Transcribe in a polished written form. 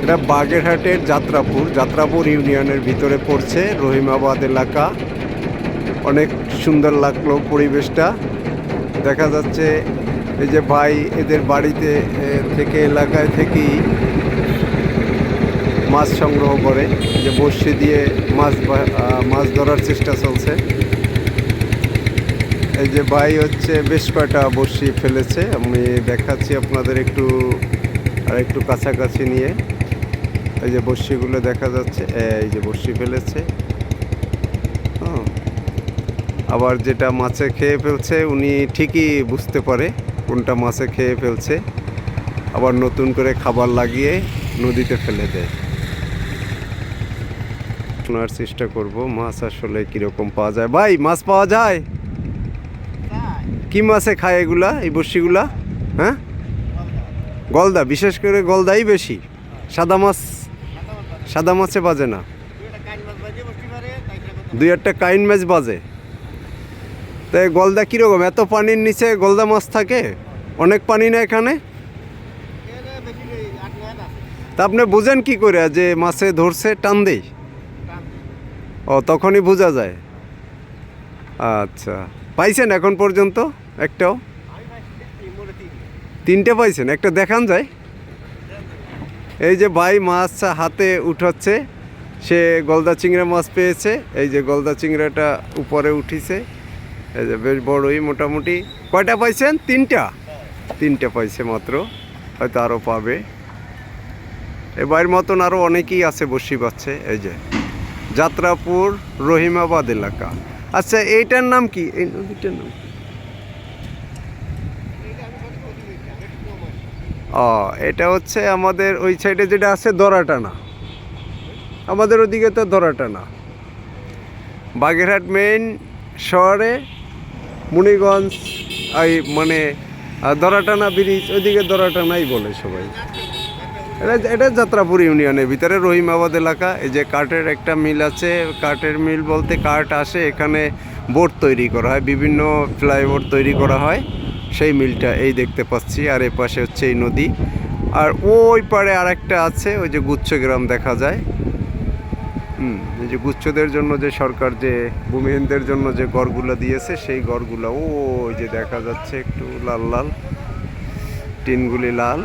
এটা বাগেরহাটের যাত্রাপুর ইউনিয়নের ভিতরে পড়ছে, রহিমাবাদ এলাকা। অনেক সুন্দর লাগলো পরিবেশটা। দেখা যাচ্ছে এই যে ভাই এদের বাড়িতে থেকে এলাকায় থেকেই মাছ সংগ্রহ করে, যে বড়শি দিয়ে মাছ ধরার চেষ্টা চলছে। এই যে ভাই হচ্ছে বেশ কয়টা বড়শি ফেলেছে, আমি দেখাচ্ছি আপনাদের একটু কাছাকাছি নিয়ে। এই যে বড়শিগুলো দেখা যাচ্ছে, এই যে বড়শি ফেলেছে। আবার যেটা মাছে খেয়ে ফেলছে উনি ঠিকই বুঝতে পারে কোনটা মাছে খেয়ে ফেলছে, আবার নতুন করে খাবার লাগিয়ে নদীতে ফেলে দেয়। শোনার চেষ্টা করব মাছ আসলে কীরকম পাওয়া যায়। ভাই মাছ পাওয়া যায়? কি মাছে খায় এগুলা, এই বড়শিগুলা? হ্যাঁ, গলদা, বিশেষ করে গলদাই বেশি। সাদা মাছে বাজে না? দুই একটা কাইন মাছ বাজে। তাই গলদা কীরকম? এত পানির নিচে গলদা মাছ থাকে? অনেক পানি না এখানে? তা আপনি বুঝেন কি করে যে মাছে ধরছে? টান দেই? ও, তখনই বোঝা যায়। আচ্ছা, পাইছেন এখন পর্যন্ত একটাও? তিনটে পাইছেন, একটা দেখান যায়। এই যে ভাই মাছ হাতে উঠাচ্ছে, সে গলদা চিংড়া মাছ পেয়েছে। এই যে গলদা চিংড়াটা উপরে উঠিছে, এই যে বেশ বড়ই মোটামুটি। কয়টা পাইছেন? তিনটা পাইছে মাত্র, হয়তো আরও পাবে। এবার মতন আরও অনেকেই আছে বসি পাচ্ছে। এই যে যাত্রাপুর রহিমাবাদ এলাকা। আচ্ছা, এইটার নাম কি? এই নদীটার নাম? ও, এটা হচ্ছে আমাদের ওই সাইডে যেটা আছে দরাটানা। আমাদের ওদিকে তো দরাটানা। বাগেরহাট মেইন শহরে মুনিগঞ্জ, এই মানে দরাটানা ব্রিজ, ওইদিকে দরাটানাই বলে সবাই। এটা যাত্রাপুর ইউনিয়নের ভিতরে রহিমাবাদ এলাকা। এই যে কাঠের একটা মিল আছে। কাঠের মিল বলতে কাঠ আসে এখানে, বোর্ড তৈরি করা হয়, বিভিন্ন ফ্লাইওভার তৈরি করা হয়, সেই মিলটা এই দেখতে পাচ্ছি। আর এ পাশে হচ্ছে এই নদী, আর ওই পারে আরেকটা আছে, ওই যে গুচ্ছ গ্রাম দেখা যায়। এই যে গুচ্ছদের জন্য যে সরকার যে ভূমিহীনদের জন্য যে ঘরগুলো দিয়েছে, সেই ঘরগুলো ওই যে দেখা যাচ্ছে একটু লাল লাল, টিনগুলি লাল।